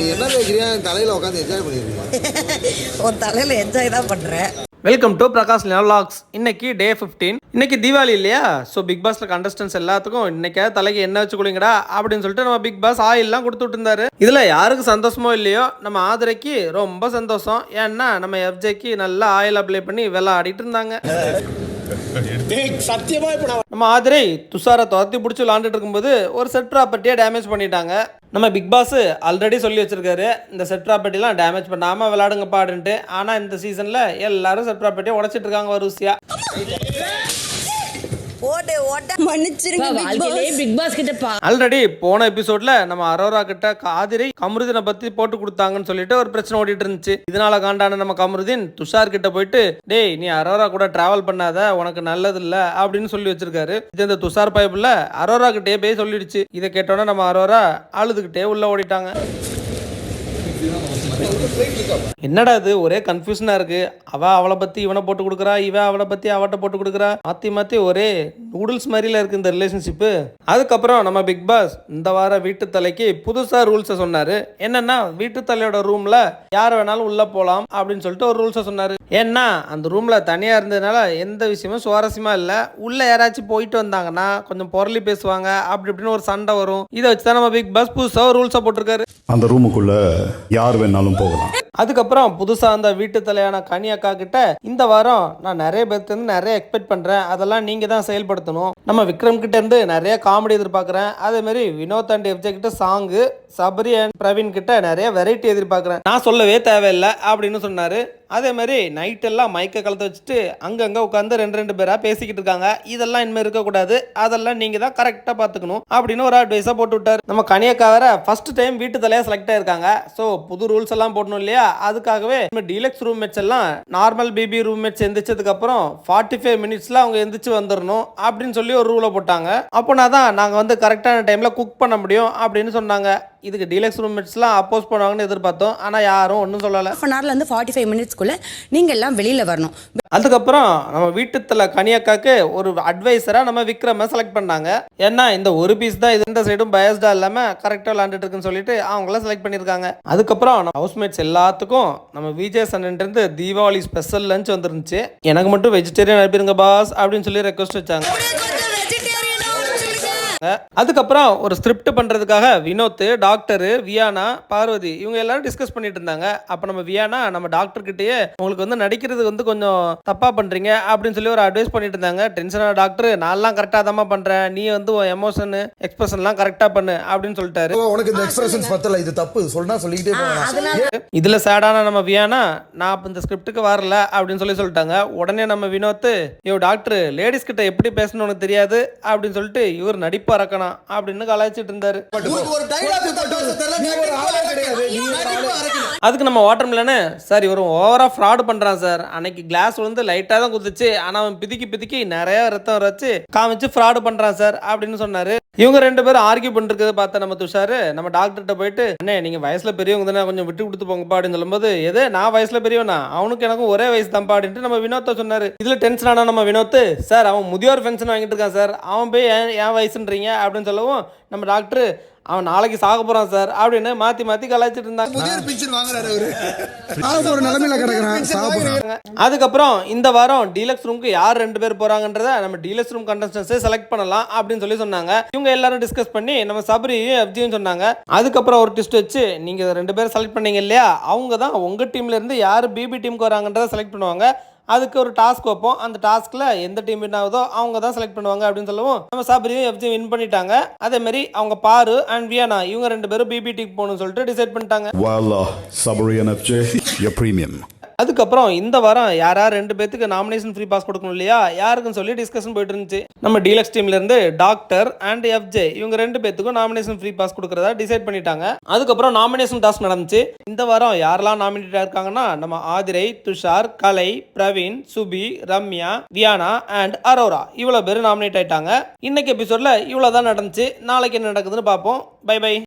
நீ என்ன கேட்குறியா? என் தலையில் உட்காந்து என்ஜாய் பண்ணிருக்கீங்க. உன் தலையில் என்ஜாய் தான் பண்ணுறேன். Welcome to Prakash vlogs. இன்னைக்கு டே 15. இன்னைக்கு தீபாவளி இல்லையா? ஸோ பிக் பாஸ்ல கண்டஸ்டன்ஸ் எல்லாத்துக்கும் இன்னைக்கு தலைக்கு என்ன வச்சு கொடுங்கடா அப்படின்னு சொல்லிட்டு நம்ம பிக் பாஸ் ஆயில்லாம் கொடுத்துட்டு இருந்தாரு. இதுல யாருக்கு சந்தோஷமோ இல்லையோ நம்ம ஆதிரைக்கு ரொம்ப சந்தோஷம். ஏன்னா நம்ம எஃப்ஜேக்கு நல்லா ஆயில் அப்ளை பண்ணி விளையாடிட்டு இருந்தாங்க. நம்ம ஆதிரை துஷாரை துரத்தி பிடிச்சி விளாண்டுட்டு இருக்கும்போது ஒரு செட் ப்ராப்பர்ட்டியை டேமேஜ் பண்ணிட்டாங்க. நம்ம பிக் பாஸ் ஆல்ரெடி சொல்லி வச்சிருக்காரு இந்த செட் ப்ராப்பர்ட்டிலாம் டேமேஜ் பண்ணாம விளையாடுங்க பாடுன்ட்டு. ஆனா இந்த சீசன்ல எல்லாரும் செட் ப்ராப்பர்ட்டியை உடைச்சிட்டு இருக்காங்க வரிசையா. ஆல்ரெடி போன எபிசோட்ல நம்ம அரோரா கிட்ட காதிரை கமருதீனை பத்தி போட்டு கொடுத்தாங்கன்னு சொல்லிட்டு ஒரு பிரச்சனை ஓடிட்டு இருந்துச்சு. இதனால காண்டான நம்ம கமருதீன் துஷார் கிட்ட போயிட்டு டேய் நீ அரோரா கூட டிராவல் பண்ணாத, உனக்கு நல்லது இல்ல அப்படின்னு சொல்லி வச்சிருக்காரு. இது இந்த துஷார் பைப்ல அரோரா கிட்டே போய் சொல்லிடுச்சு. இதை கேட்டோன்னா நம்ம அரோரா அழுதுகிட்டே உள்ள ஓடிட்டாங்க. என்னடா இது ஒரே கன்ஃபியூஷனா இருக்கு. அவளை பத்தி இவனை போட்டு கொடுக்குறா, இவன் அவளை பத்தி அவட்ட போட்டு கொடுக்குறா, மாத்தி மாத்தி ஒரே நூடுல்ஸ் மாதிரில இருக்கு இந்த ரிலேஷன்ஷிப்பு. அதுக்கப்புறம் நம்ம பிக் பாஸ் இந்த வாரம் வீட்டு தலைக்கு புதுசா ரூல்ஸை சொன்னாரு. என்னன்னா வீட்டு தலையோட ரூம்ல யார் வேணாலும் உள்ள போலாம் அப்படின்னு சொல்லிட்டு ஒரு ரூல்ஸை சொன்னாரு. ஏன்னா அந்த ரூம்ல தனியா இருந்ததுனால எந்த விஷயமும் சுவாரஸ்யமா இல்ல. உள்ள யாராச்சும் போயிட்டு வந்தாங்கன்னா கொஞ்சம் பொருளி பேசுவாங்க, அப்படி இப்படின்னு ஒரு சண்டை வரும். இதை வச்சுதான் நம்ம பிக் பாஸ் புதுசா ரூல்ஸை போட்டிருக்காரு. அந்த ரூமுக்குள்ள யார் வேணாலும் போகலாம். அதுக்கப்புறம் புதுசா அந்த வீட்டு தலையான கனி அக்கா கிட்ட இந்த வாரம் நான் நிறைய பேர்த்து இருந்து நிறைய எக்ஸ்பெக்ட் பண்றேன், அதெல்லாம் நீங்க தான் செயல்படுத்தணும். நம்ம விக்ரம் கிட்ட இருந்து நிறைய காமெடி எதிர்பார்க்கிறேன். அதே மாதிரி வினோத் அண்ட் எஃப்ஜே கிட்ட சாங்கு, சபரி அண்ட் பிரவீன் கிட்ட நிறைய வெரைட்டி எதிர்பார்க்கிறேன், நான் சொல்லவே தேவையில்லை அப்படின்னு சொன்னாரு. அதே மாதிரி நைட் எல்லாம் மைக்க கலத்து வச்சுட்டு அங்கங்க உட்காந்து ரெண்டு பேரா பேசிக்கிட்டு இருக்காங்க. இதெல்லாம் இனிமே இருக்கக்கூடாது, அதெல்லாம் நீங்க தான் கரெக்டா பாத்துக்கணும் அப்படின்னு ஒரு அட்வைஸா போட்டு விட்டாரு. நம்ம கனியக்கா வேற ஃபர்ஸ்ட் டைம் வீட்டு தலையா செலக்ட் ஆயிருக்காங்க. ஸோ புது ரூல்ஸ் எல்லாம் போடணும் இல்லையா? அதுக்காகவே டீலக்ஸ் ரூம்மேட்ஸ் எல்லாம் நார்மல் பிபி ரூம்மேட்ஸ் எந்திரிச்சதுக்கு அப்புறம் 45 மினிட்ஸ்ல அவங்க எந்திரிச்சு வந்துடணும் அப்படின்னு சொல்லி ஒரு ரூலை போட்டாங்க. அப்போனா தான் நாங்க வந்து கரெக்டான டைம்ல குக் பண்ண முடியும் அப்படின்னு சொன்னாங்க. இதுக்கு டீலக்ஸ் ரூம்மேட்ஸ்லாம் அப்போஸ் பண்ணுவாங்கன்னு எதிர்பார்த்தோம். ஆனால் யாரும் ஒன்றும் சொல்லலை. 45 மினிட்ஸ்க்குள்ள நீங்கள் எல்லாம் வெளியில் வரணும். அதுக்கப்புறம் நம்ம வீட்டுல கனியக்காக்கு ஒரு அட்வைசரா நம்ம விக்ரம செலக்ட் பண்ணாங்க. ஏன்னா இந்த ஒரு பீஸ் தான் இந்த சைடும் பயஸ்டா இல்லாம கரெக்டா விளாண்டுட்டு இருக்குன்னு சொல்லிட்டு அவங்கள செலக்ட் பண்ணிருக்காங்க. அதுக்கப்புறம் நம்ம ஹவுஸ்மேட்ஸ் எல்லாத்துக்கும் நம்ம விஜய் சன்னன் இருந்து தீபாவளி ஸ்பெஷல் லஞ்ச் வந்துருந்துச்சு. எனக்கு மட்டும் வெஜிடேரியன் அனுப்பிடுங்க பாஸ் அப்படின்னு சொல்லி ரெக்வஸ்ட் வச்சாங்க. அதுக்கப்புறம் ஒரு ஸ்கிரிப்ட் பண்றதுக்காக வினோத், டாக்டர், வியானா, பார்வதி இவங்க எல்லாரும் டிஸ்கஸ் பண்ணிட்டு இருந்தாங்க. அப்ப நம்ம வியானா நம்ம டாக்டர் கிட்டயே உங்களுக்கு வந்து நடிக்கிறது வந்து கொஞ்சம் தப்பா பண்றீங்க அப்படின்னு சொல்லி ஒரு அட்வைஸ் பண்ணிட்டு இருந்தாங்க. டென்ஷனான டாக்டர் நான்லாம் கரெக்டா தான் பண்றேன், நீ வந்து எமோஷன் எக்ஸ்பிரஷன்லாம் கரெக்டா பண்ணு அப்படின்னு சொல்லிட்டாரு. உனக்கு இந்த எக்ஸ்பிரஷன்ஸ் பத்தல, இது தப்பு சொன்னா சொல்லிக்கிட்டே போகலாம். இதுல சேடான நம்ம வியானா நான் இந்த ஸ்கிரிப்டுக்கு வரல அப்படின்னு சொல்லிட்டாங்க. உடனே நம்ம வினோத் ஐயோ டாக்டர் லேடிஸ் கிட்ட எப்படி பேசணும்னு உனக்கு தெரியாது அப்படின்னு சொல்லிட்டு இவர் நடிப்பு பறக்கணும் அப்படின்னு கலாய்ச்சிட்டு இருந்தாரு. அதுக்கு நம்ம வாட்டர்மெலனு சார் இவரும் ஓவரா ஃப்ராட் பண்றான் சார், அன்னைக்கு கிளாஸ் வந்து லைட்டா தான் குதிச்சு ஆனா அவன் பிதிக்கி நிறைய ரத்தம் வச்சு காமிச்சு ஃப்ராட் பண்றான் சார் அப்படின்னு சொன்னாரு. இவங்க ரெண்டு பேரும் ஆர்கியூ பண்ணிருக்கிறது பார்த்த நம்ம துஷாரு நம்ம டாக்டர்கிட்ட போயிட்டு அண்ணே நீங்க வயசுல பெரியவங்க தானே, கொஞ்சம் விட்டு கொடுத்து போங்கப்பா அப்படின்னு சொல்லும்போது எது நான் வயசுல பெரியவனா, அவனுக்கு எனக்கும் ஒரே வயசு தான்ப்பா அப்படின்ட்டு நம்ம வினோத்தை சொன்னாரு. இதுல டென்ஷன் ஆனா நம்ம வினோத் சார் அவன் முதியோர் பென்ஷன் வாங்கிட்டு இருக்கான் சார், அவன் போய் ஏன் வயசுன்றீங்க அப்படின்னு சொல்லவும் நம்ம டாக்டர் அவன் நாளைக்கு சாக போறான் சார் அப்படின்னு மாத்தி கலாய்ச்சிட்டு இருந்தாங்க. அதுக்கப்புறம் இந்த வாரம் டீலக்ஸ் ரூமுக்கு யார் 2 பேர் போறாங்கன்றத நம்ம டீலக்ஸ் ரூம் கண்டஸ்டன்ஸை செலக்ட் பண்ணலாம் அப்படின்னு சொல்லி சொன்னாங்க. இவங்க எல்லாரும் டிஸ்கஸ் பண்ணி நம்ம சபரியும் எஃப்ஜியும் சொன்னாங்க. அதுக்கப்புறம் ஒரு ட்விஸ்ட் வச்சு நீங்க 2 பேர் செலக்ட் பண்ணீங்க இல்லையா, அவங்க தான் உங்க டீம்ல இருந்து யார் பிபி டீமுக்கு வராங்கன்றத செலக்ட் பண்ணுவாங்க. அதுக்கு ஒரு டாஸ்க் வைப்போம், அந்த டாஸ்க்ல எந்த டீம் வின் ஆகுதோ அவங்க தான் செலக்ட் பண்ணுவாங்க அப்படின்னு சொல்லவும் நம்ம சபரியும் எஃப்ஜி வின் பண்ணிட்டாங்க. அதே மாதிரி அவங்க பாரு அண்ட் வியானா இவங்க 2 பேரும் பிபிடிக்கு போகணும்னு சொல்லிட்டு டிசைட் பண்ணிட்டாங்க. அதுக்கப்புறம் இந்த வாரம் யார் 2 பேத்துக்கு நாமினேஷன் ஃப்ரீ பாஸ் கொடுக்கணும் இல்லையா, யாருக்குன்னு சொல்லி டிஸ்கஷன் போயிட்டு இருந்துச்சு. நம்ம டீலக்ஸ் டீம்ல இருந்து டாக்டர் அண்ட் எஃப்ஜே இவங்க 2 பேத்துக்கும் நாமினேஷன் ஃப்ரீ பாஸ் கொடுக்கறதா டிசைட் பண்ணிட்டாங்க. அதுக்கப்புறம் நாமினேஷன் டாஸ்க் நடந்துச்சு. இந்த வாரம் யாரெல்லாம் நாமினேட் ஆயிருக்காங்கன்னா நம்ம ஆதிரை, துஷார், கலை, பிரவீன், சுபி, ரம்யா, வியானா அண்ட் அரோரா இவ்வளவு பேர் நாமினேட் ஆயிட்டாங்க. இன்னைக்கு எபிசோட்ல இவ்வளவுதான் நடந்துச்சு. நாளைக்கு என்ன நடக்குதுன்னு பார்ப்போம். Bye by.